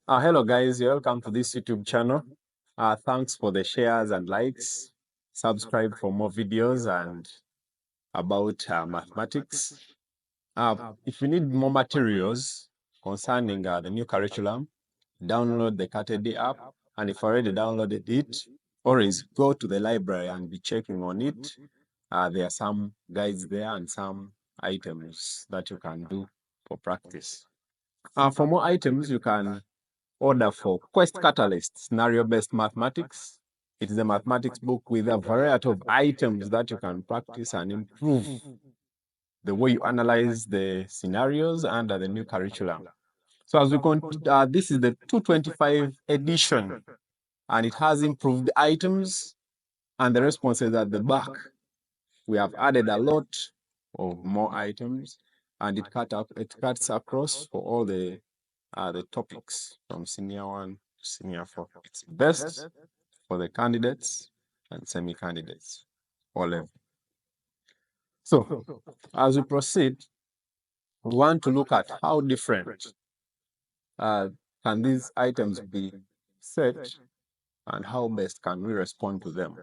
Hello guys, you're welcome to this YouTube channel. Thanks for the shares and likes. Subscribe for more videos and about mathematics. If you need more materials concerning the new curriculum, download the CATED app. And if already downloaded it, always go to the library and be checking on it. There are some guides there and some items that you can do for practice. For more items, you can order for Quest Catalyst Scenario-Based Mathematics. It is a mathematics book with a variety of items that you can practice and improve the way you analyze the scenarios under the new curriculum. So as we continue, this is the 225 edition, and it has improved items and the responses at the back. We have added a lot of more items, and it cuts across for all the topics from senior 1 to senior 4. It's best for the candidates and semi-candidates, all level. So, as we proceed, we want to look at how different can these items be set and how best can we respond to them.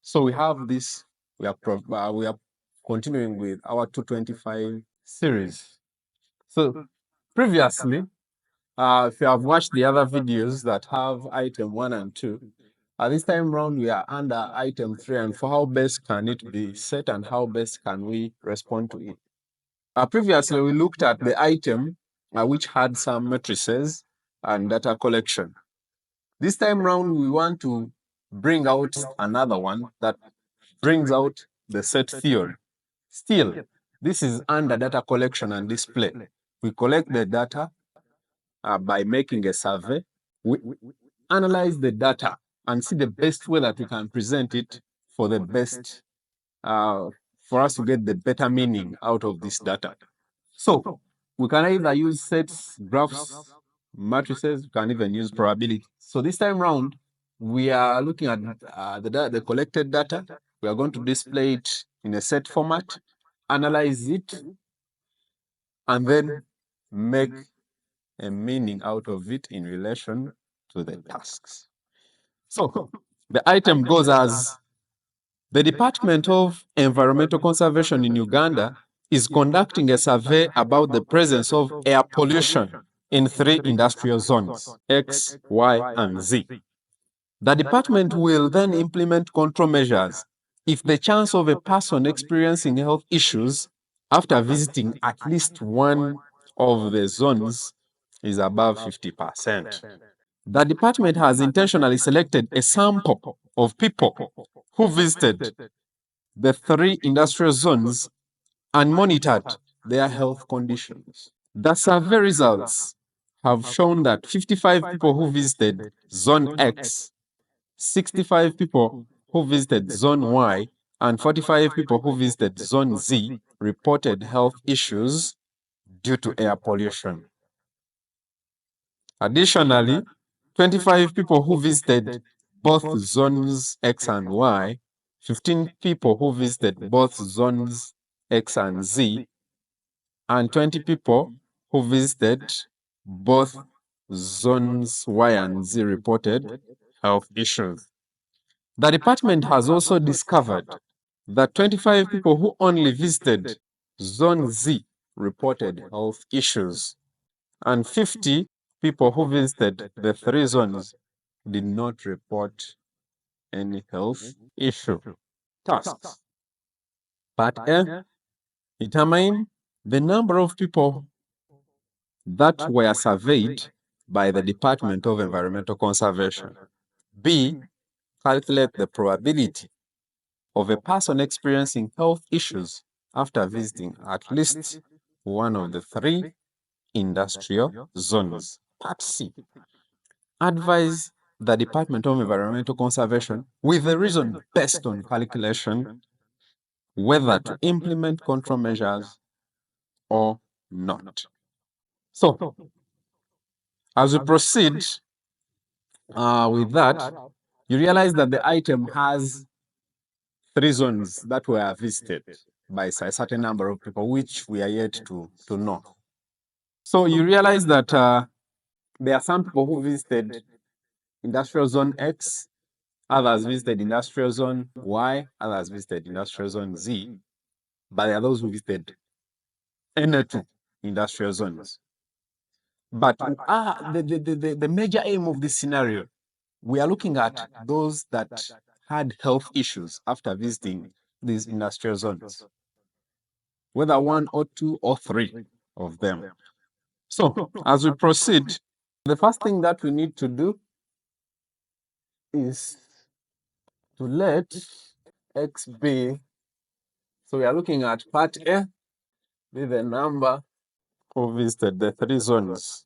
So we have this, we are continuing with our 225 series. So previously, if you have watched the other videos that have item 1 and 2, this time round we are under item 3 and 4. How best can it be set and how best can we respond to it? Previously, we looked at the item which had some matrices and data collection. This time round, we want to bring out another one that brings out the set theory. Still, this is under data collection and display. We collect the data by making a survey. We analyze the data and see the best way that we can present it for the best, for us to get the better meaning out of this data. So we can either use sets, graphs, matrices, we can even use probability. So this time round, we are looking at the collected data. We are going to display it in a set format, analyze it, and then make a meaning out of it in relation to the tasks. So the item goes as: the Department of Environmental Conservation in Uganda is conducting a survey about the presence of air pollution in 3 industrial zones, X, Y, and Z. The department will then implement control measures if the chance of a person experiencing health issues after visiting at least one of the zones is above 50%. The department has intentionally selected a sample of people who visited the 3 industrial zones and monitored their health conditions. The survey results have shown that 55 people who visited Zone X, 65 people who visited Zone Y, and 45 people who visited Zone Z reported health issues due to air pollution. Additionally, 25 people who visited both zones X and Y, 15 people who visited both zones X and Z, and 20 people who visited both zones Y and Z reported health issues. The department has also discovered that 25 people who only visited Zone Z reported health issues, and 50 people who visited the 3 zones did not report any health issue. Tasks. Part A, determine the number of people that were surveyed by the Department of Environmental Conservation. B, calculate the probability of a person experiencing health issues after visiting at least one of the 3 industrial zones. Part C, advise the Department of Environmental Conservation with the reason based on calculation whether to implement control measures or not. So, as we proceed with that, you realize that the item has 3 zones that were visited by a certain number of people, which we are yet to know. So you realize that There are some people who visited industrial zone X, others visited industrial zone Y, others visited industrial zone Z, but there are those who visited any two industrial zones. But the major aim of this scenario, we are looking at those that had health issues after visiting these industrial zones, whether one or two or three of them. So as we proceed, the first thing that we need to do is to let X be, so we are looking at part A, be the number who visited the three zones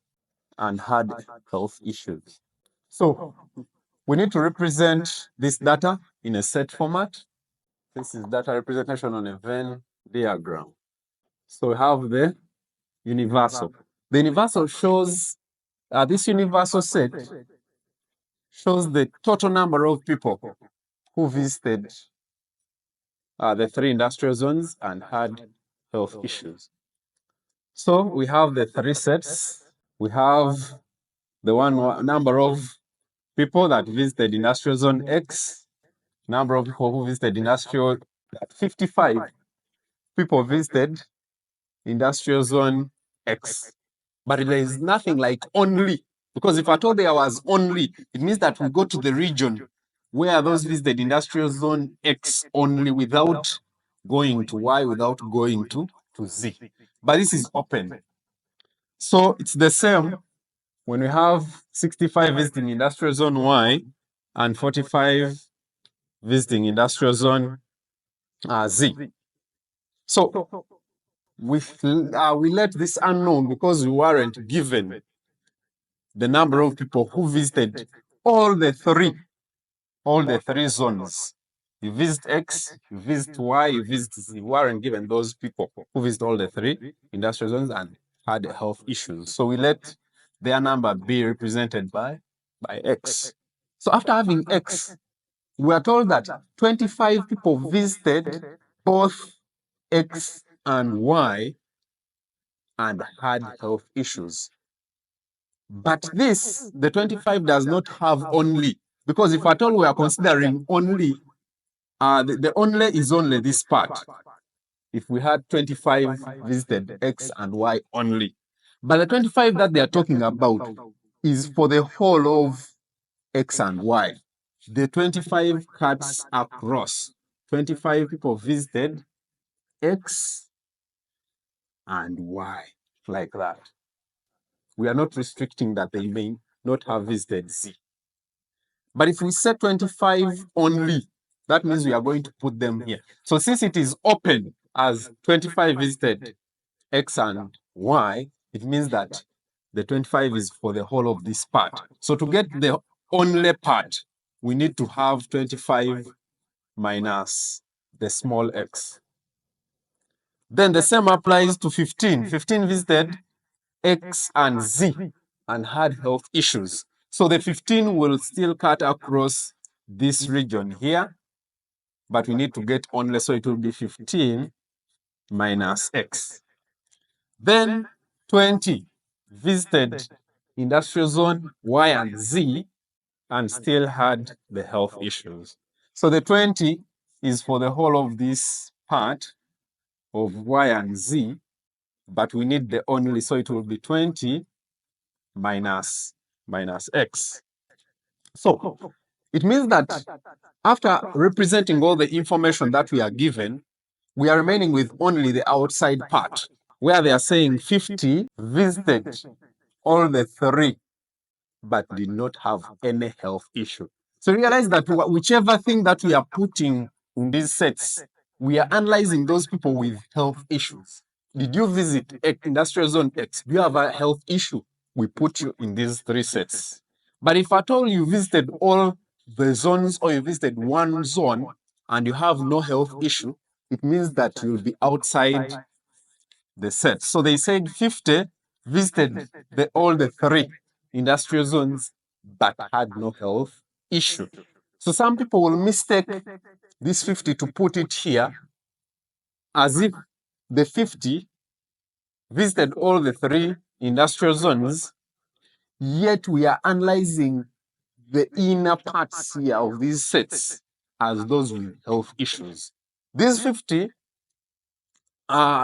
and had health issues. So we need to represent this data in a set format. This is data representation on a Venn diagram. So we have the universal. The universal shows, this universal set shows the total number of people who visited the three industrial zones and had health issues. So we have the three sets. We have the number of people that visited industrial zone X, number of people who visited industrial, 55 people visited industrial zone X. But there is nothing like only, because if I told there was only, it means that we go to the region where those visited industrial zone X only without going to Y, without going to Z. But this is open. So it's the same when we have 65 visiting industrial zone Y and 45 visiting industrial zone Z. So we let this unknown because we weren't given the number of people who visited all the three zones. You visit X, you visit Y, you visit Z. We weren't given those people who visit all the three industrial zones and had health issues. So we let their number be represented by X. So after having X, we are told that 25 people visited both X and Y and had health issues. But this, the 25 does not have only, because if at all we are considering only, the only is only this part. If we had 25 visited X and Y only. But the 25 that they are talking about is for the whole of X and Y. The 25 cuts across. 25 people visited X and Y, like that. We are not restricting that they may not have visited Z. But if we set 25 only, that means we are going to put them here. So since it is open as 25 visited X and Y, it means that the 25 is for the whole of this part. So to get the only part, we need to have 25 minus the small x. Then the same applies to 15. 15 visited X and Z and had health issues. So the 15 will still cut across this region here, but we need to get only, so it will be 15 minus X. Then 20 visited industrial zone Y and Z and still had the health issues. So the 20 is for the whole of this part of Y and Z, but we need the only, so it will be 20 minus X. So it means that after representing all the information that we are given, we are remaining with only the outside part, where they are saying 50 visited all the three, but did not have any health issue. So realize that whichever thing that we are putting in these sets, we are analyzing those people with health issues. Did you visit industrial zone X? Do you have a health issue? We put you in these three sets. But if at all you visited all the zones or you visited one zone and you have no health issue, it means that you'll be outside the set. So they said 50 visited all the three industrial zones but had no health issue. So some people will mistake this 50 to put it here as if the 50 visited all the three industrial zones, yet we are analyzing the inner parts here of these sets as those with health issues. These 50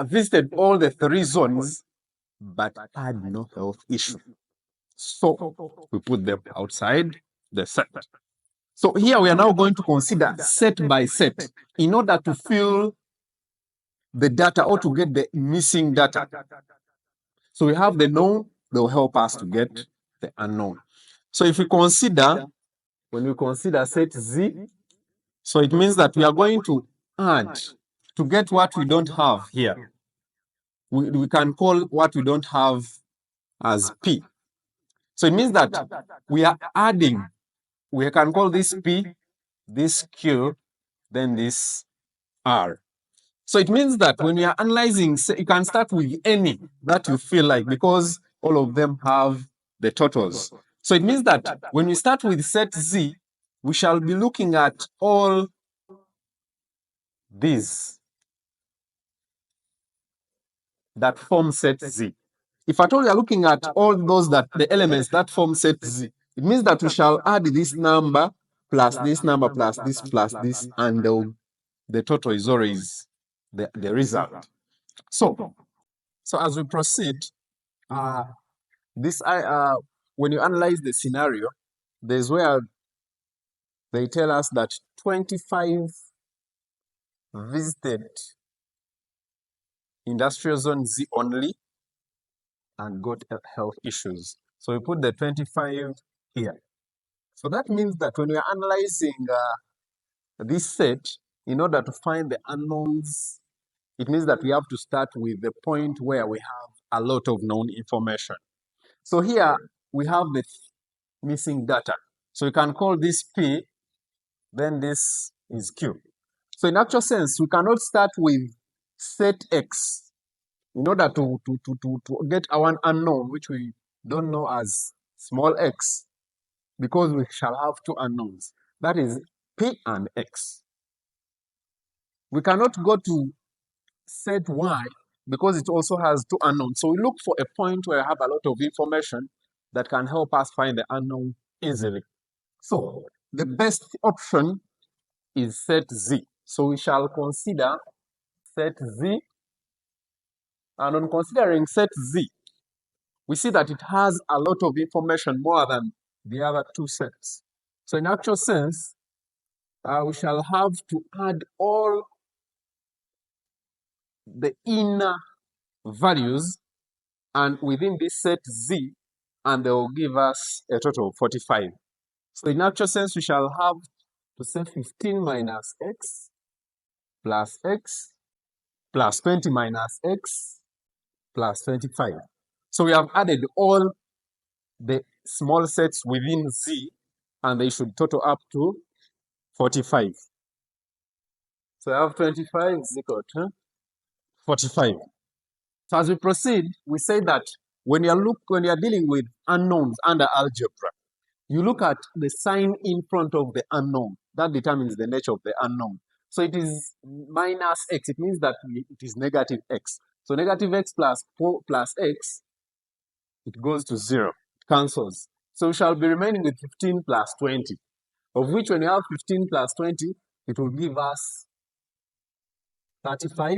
visited all the 3 zones but had no health issue. So we put them outside the set. So here we are now going to consider set by set in order to fill the data or to get the missing data. So we have the known, they will help us to get the unknown. So if we consider, when we consider set Z, so it means that we are going to add to get what we don't have here. We can call what we don't have as P. So it means that we are adding, we can call this P, this Q, then this R. So it means that when you are analyzing, you can start with any that you feel like, because all of them have the totals. So it means that when we start with set Z, we shall be looking at all these that form set Z. If at all you are looking at all those that the elements that form set Z, it means that we shall add this number plus this number plus this, and the total is always the result. So as we proceed, when you analyze the scenario, there's where they tell us that 25 visited industrial zone Z only and got health issues. So we put the 25 here. So that means that when we are analyzing this set, in order to find the unknowns, it means that we have to start with the point where we have a lot of known information. So here we have the missing data. So you can call this P, then this is Q. So in actual sense, we cannot start with set X in order to get our unknown, which we don't know as small x, because we shall have 2 unknowns. That is P and X. We cannot go to set Y because it also has 2 unknowns. So we look for a point where I have a lot of information that can help us find the unknown easily. So the best option is set Z. So we shall consider set Z, and on considering set Z, we see that it has a lot of information more than the other 2 sets. So in actual sense, we shall have to add all the inner values and within this set Z, and they will give us a total of 45. So in actual sense, we shall have to say 15 minus X plus 20 minus X plus 25. So we have added all the small sets within Z, and they should total up to 45. So I have 25 is equal to 45. So as we proceed, we say that when you are dealing with unknowns under algebra, you look at the sign in front of the unknown. That determines the nature of the unknown. So it is minus X. It means that it is negative X. So negative X plus 4 plus X, it goes to 0. It cancels. So we shall be remaining with 15 plus 20, of which when you have 15 plus 20, it will give us 35.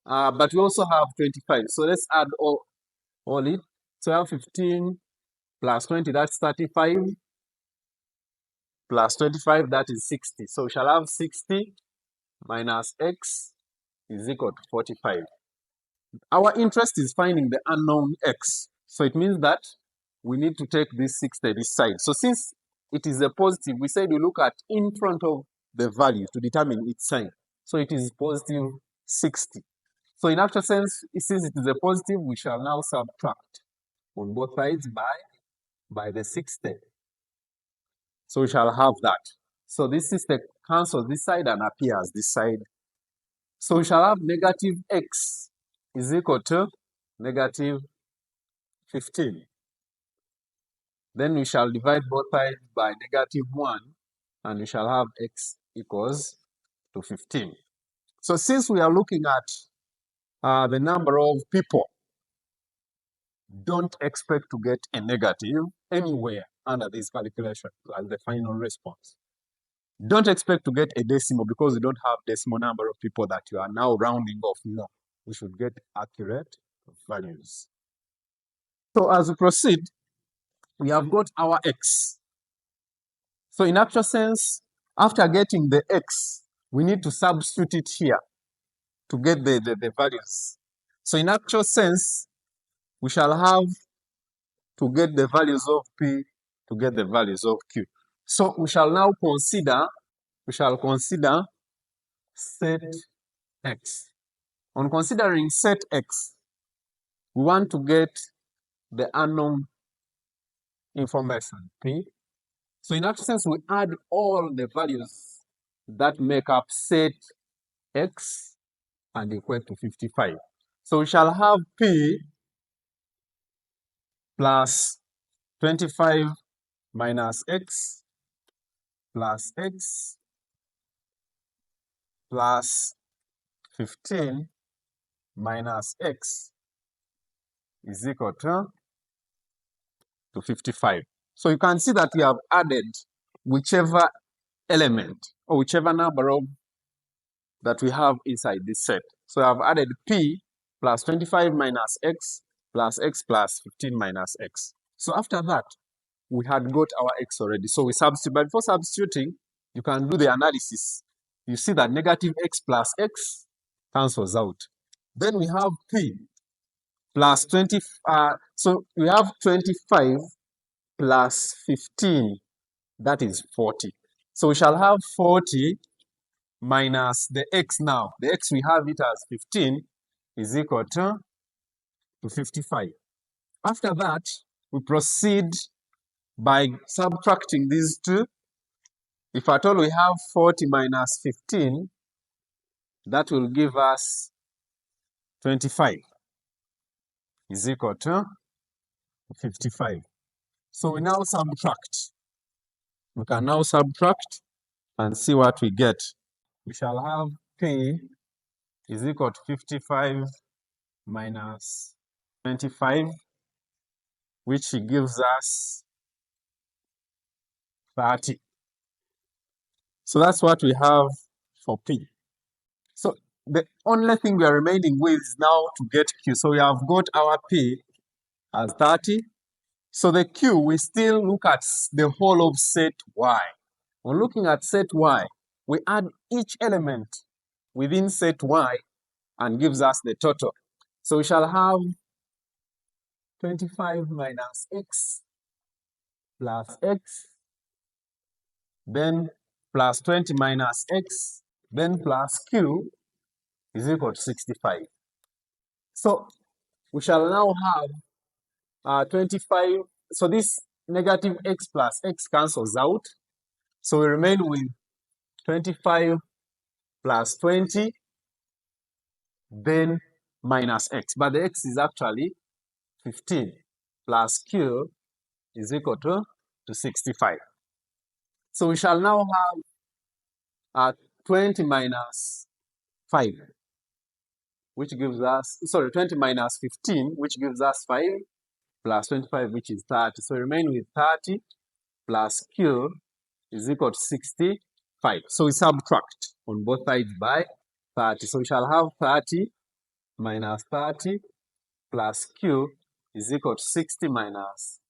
But we also have 25. So let's add all it. So I have 15 plus 20, that's 35. Plus 25, that is 60. So we shall have 60 minus X is equal to 45. Our interest is finding the unknown X. So it means that we need to take this 60 this side. So since it is a positive, we said we look at in front of the value to determine its sign. So it is positive 60. So in actual sense, since it is a positive, we shall now subtract on both sides by the 60. So we shall have that. So this 60 cancels this side and appears this side. So we shall have negative X is equal to negative 15. Then we shall divide both sides by negative 1, and we shall have X equals to 15. So since we are looking at the number of people don't expect to get a negative anywhere under this calculation as the final response. Don't expect to get a decimal because you don't have decimal number of people that you are now rounding off. No, we should get accurate values. So as we proceed, we have got our x. So in actual sense, after getting the x, we need to substitute it here to get the values. So in actual sense, we shall have to get the values of P to get the values of Q. So we shall now consider set X. On considering set X, we want to get the unknown information, P. So in actual sense, we add all the values that make up set X and equal to 55. So we shall have P plus 25 minus X plus X plus 15 minus X is equal to 55. So you can see that we have added whichever element or whichever number of that we have inside this set. So I have added P plus 25 minus X plus 15 minus X. So after that, we had got our X already. So we substitute, but before substituting, you can do the analysis. You see that negative X plus X cancels out. Then we have P plus 20, so we have 25 plus 15, that is 40. So we shall have 40 minus the X now. The X we have it as 15 is equal to 55. After that, we proceed by subtracting these two. If at all we have 40 minus 15, that will give us 25 is equal to 55. So we now subtract. We can now subtract and see what we get. We shall have P is equal to 55 minus 25, which gives us 30. So that's what we have for P. So the only thing we are remaining with is now to get Q. So we have got our P as 30. So the Q, we still look at the whole of set Y. When looking at set Y, we add each element within set Y and gives us the total. So we shall have 25 minus X plus X, then plus 20 minus X, then plus Q is equal to 65. So we shall now have 25. So this negative X plus X cancels out. So we remain with 25 plus 20, then minus X. But the X is actually 15 plus Q is equal to 65. So we shall now have 20 minus 5, which gives us, 20 minus 15, which gives us 5, plus 25, which is 30. So we remain with 30 plus Q is equal to 65. So we subtract on both sides by 30. So we shall have 30 minus 30 plus Q is equal to 60 minus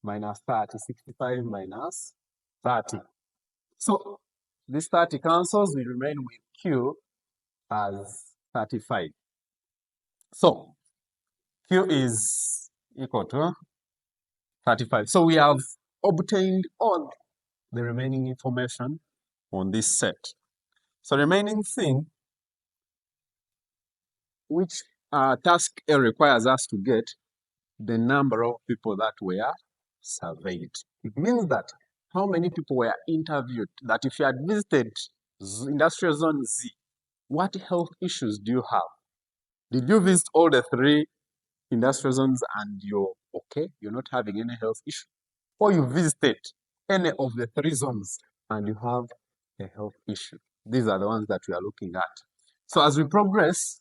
30, 65 minus 30. So this 30 cancels, we remain with Q as 35. So Q is equal to 35. So we have obtained all the remaining information on this set. So the remaining thing which task A requires us to get the number of people that were surveyed. It means that how many people were interviewed, that if you had visited industrial zone Z, what health issues do you have? Did you visit all the 3 industrial zones and you're okay, you're not having any health issue? Or you visited any of the 3 zones and you have a health issue? These are the ones that we are looking at. So as we progress,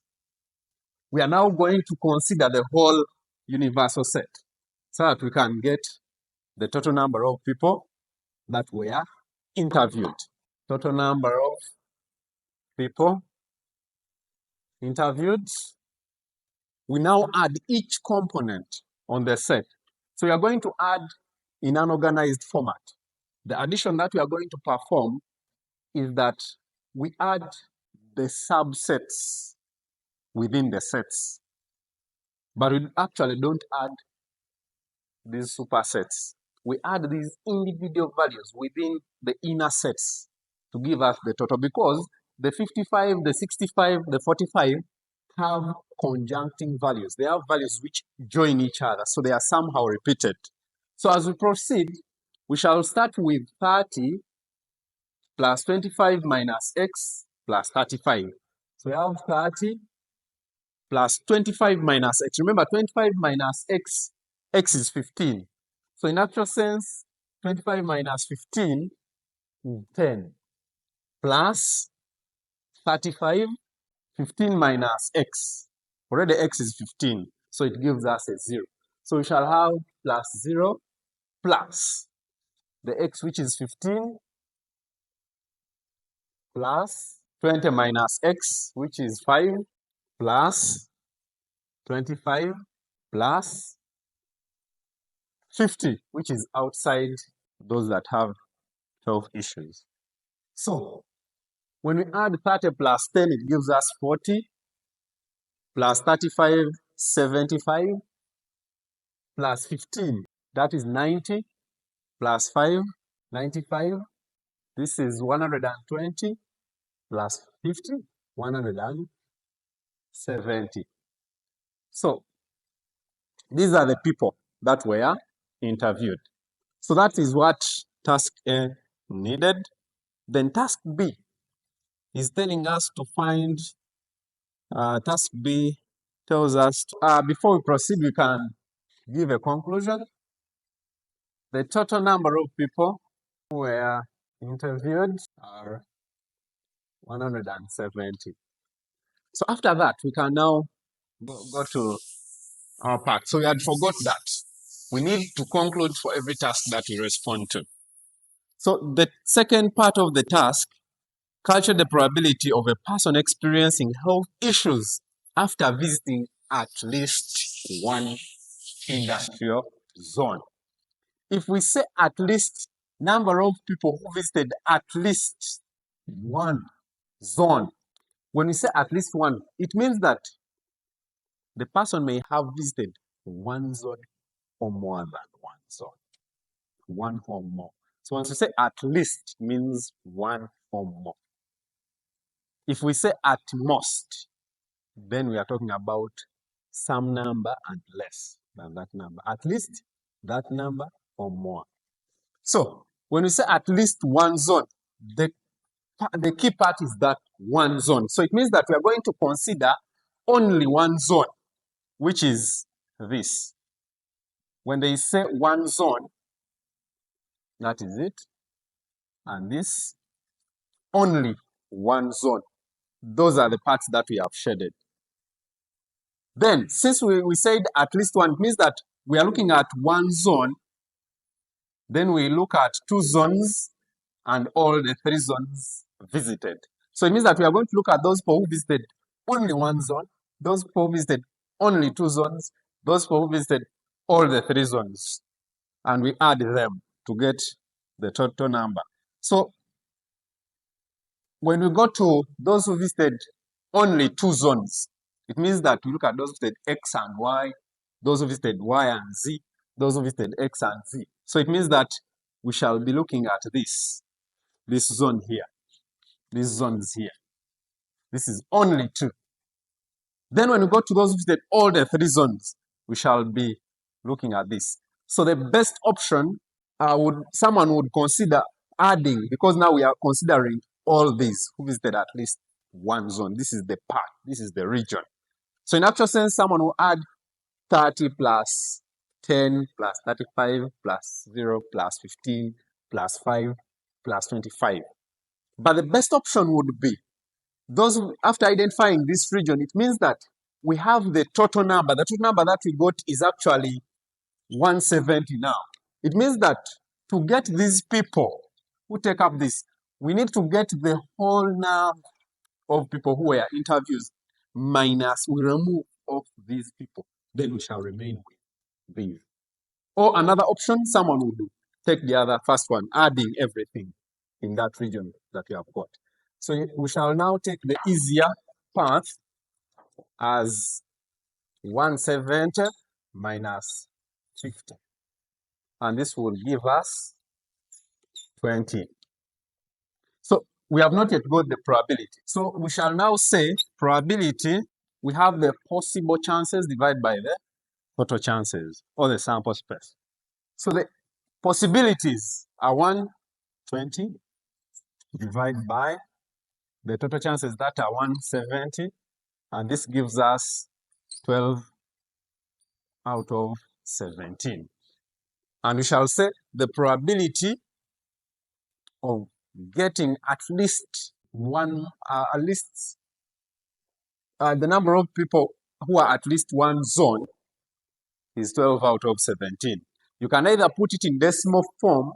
we are now going to consider the whole universal set so that we can get the total number of people that were interviewed. Total number of people interviewed. We now add each component on the set. So we are going to add in an organized format. The addition that we are going to perform is that we add the subsets within the sets, but we actually don't add these supersets. We add these individual values within the inner sets to give us the total, because the 55, the 65, the 45 have conjuncting values. They have values which join each other, so they are somehow repeated. So as we proceed, we shall start with 30 plus 25 minus x plus 35. So we have 30 plus 25 minus x. Remember, 25 minus x, x is 15. So in actual sense, 25 minus 15 is 10. Plus 35, 15 minus x. Already x is 15, so it gives us a 0. So we shall have plus 0 plus the x, which is 15, plus 20 minus x, which is 5, plus 25, plus 50, which is outside those that have 12 issues. So when we add 30 plus 10, it gives us 40, plus 35, 75, plus 15, that is 90, plus 5, 95. This is 120, plus 50, 170. So these are the people that were interviewed. So that is what task A needed. Then task B is telling us to find, task B tells us, before we proceed, we can give a conclusion. The total number of people who were interviewed are 170. So after that, we can now go to our part. So we had forgot that. We need to conclude for every task that we respond to. So the second part of the task, calculate the probability of a person experiencing health issues after visiting at least one industrial zone. If we say at least, number of people who visited at least one zone, when we say at least one, it means that the person may have visited one zone or more than one zone. One or more. So once we say at least, it means one or more. If we say at most, then we are talking about some number and less than that number. At least that number or more. So when we say at least one zone, the key part is that one zone. So it means that we are going to consider only one zone, which is this. When they say one zone, that is it. And this, only one zone. Those are the parts that we have shaded. Then, since we said at least one, it means that we are looking at one zone, then we look at two zones and all the three zones visited. So it means that we are going to look at those people who visited only one zone, those people who visited only two zones, those people who visited all the three zones, and we add them to get the total number. So when we go to those who visited only two zones, it means that we look at those who visited X and Y, those who visited Y and Z, those who visited X and Z. So it means that we shall be looking at this zone here, these zones here. This is only two. Then when we go to those who visited all the three zones, we shall be looking at this. So the best option someone would consider adding, because now we are considering all these who visited at least one zone. This is the part, this is the region. So in actual sense, someone will add 30 plus 10 plus 35 plus 0 plus 15 plus 5 plus 25. But the best option would be those, after identifying this region, it means that we have the total number. The total number that we got is actually 170 now. It means that to get these people who take up this, we need to get the whole number of people who were interviews minus we remove of these people. Then we shall remain with these. Or another option, someone will do. Take the other first one, adding everything in that region that we have got. So we shall now take the easier path as 170 minus 50. And this will give us 20. So we have not yet got the probability. So we shall now say probability, we have the possible chances divided by the total chances, or the sample space. So the possibilities are 120 divided by the total chances that are 170, and this gives us 12 out of 17. And we shall say the probability of getting at least one, the number of people who are at least one zone is 12 out of 17. You can either put it in decimal form,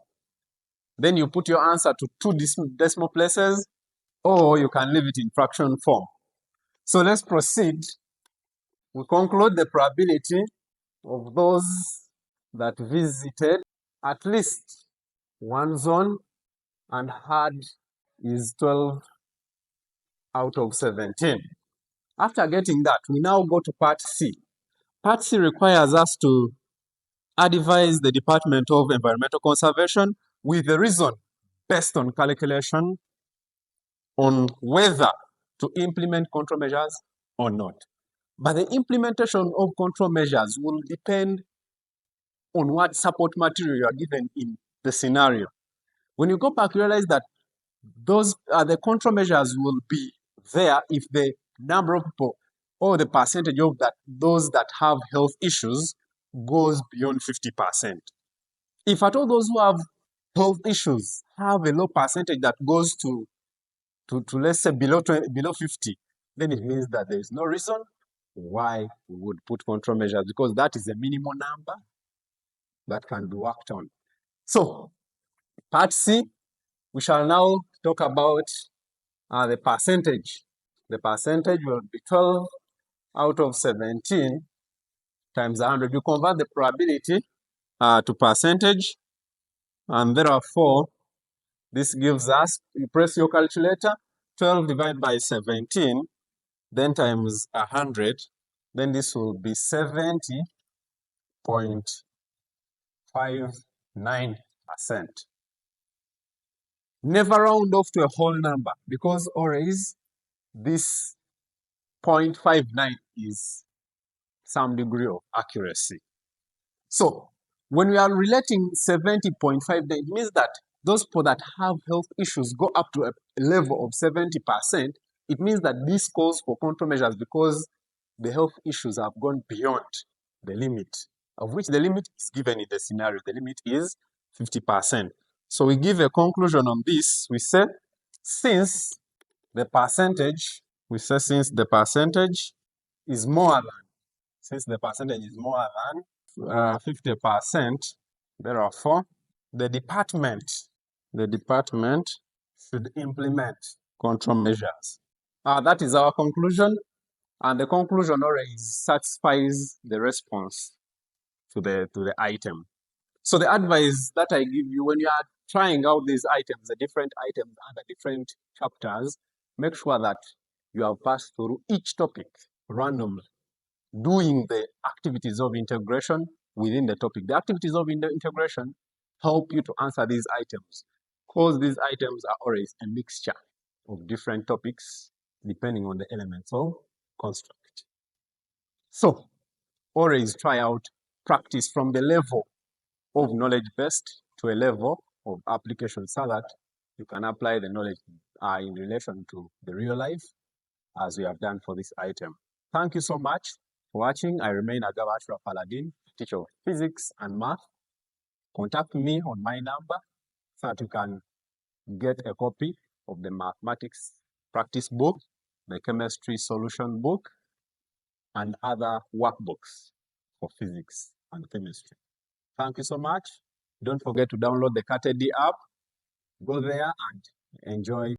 then you put your answer to 2 decimal places, or you can leave it in fraction form. So let's proceed. We conclude the probability of those that visited at least one zone and had is 12 out of 17. After getting that, we now go to part C. Part C requires us to advise the Department of Environmental Conservation with the reason based on calculation on whether to implement control measures or not. But the implementation of control measures will depend on what support material you are given in the scenario. When you go back, you realize that those the control measures will be there if the number of people or the percentage of those that have health issues goes beyond 50%. If at all those who have health issues have a low percentage that goes to let's say below 50, then it means that there is no reason why we would put control measures, because that is a minimum number that can be worked on. So part C, we shall now talk about the percentage. The percentage will be 12 out of 17 times 100. You convert the probability to percentage, and therefore this gives us, you press your calculator, 12 divided by 17, then times 100, then this will be 70.59%. Never round off to a whole number, because always this 0.59 is some degree of accuracy. So when we are relating 70.59, it means that those people that have health issues go up to a level of 70%. It means that this calls for control measures because the health issues have gone beyond the limit, of which the limit is given in the scenario. The limit is 50%. So we give a conclusion on this. We say since the percentage is more than 50%, therefore the department should implement control measures. That is our conclusion, and the conclusion already satisfies the response to the item. So the advice that I give you when you are trying out these items, the different items under different chapters, make sure that you have passed through each topic randomly, doing the activities of integration within the topic. The activities of integration help you to answer these items, because these items are always a mixture of different topics depending on the elements of construct. So always try out practice from the level of knowledge based to a level of application, so that you can apply the knowledge in relation to the real life, as we have done for this item. Thank you so much for watching. I remain Agabashra Paladin, teacher of physics and math. Contact me on my number so that you can get a copy of the mathematics practice book, the chemistry solution book, and other workbooks for physics and chemistry. Thank you so much. Don't forget to download the KTD app. Go there and enjoy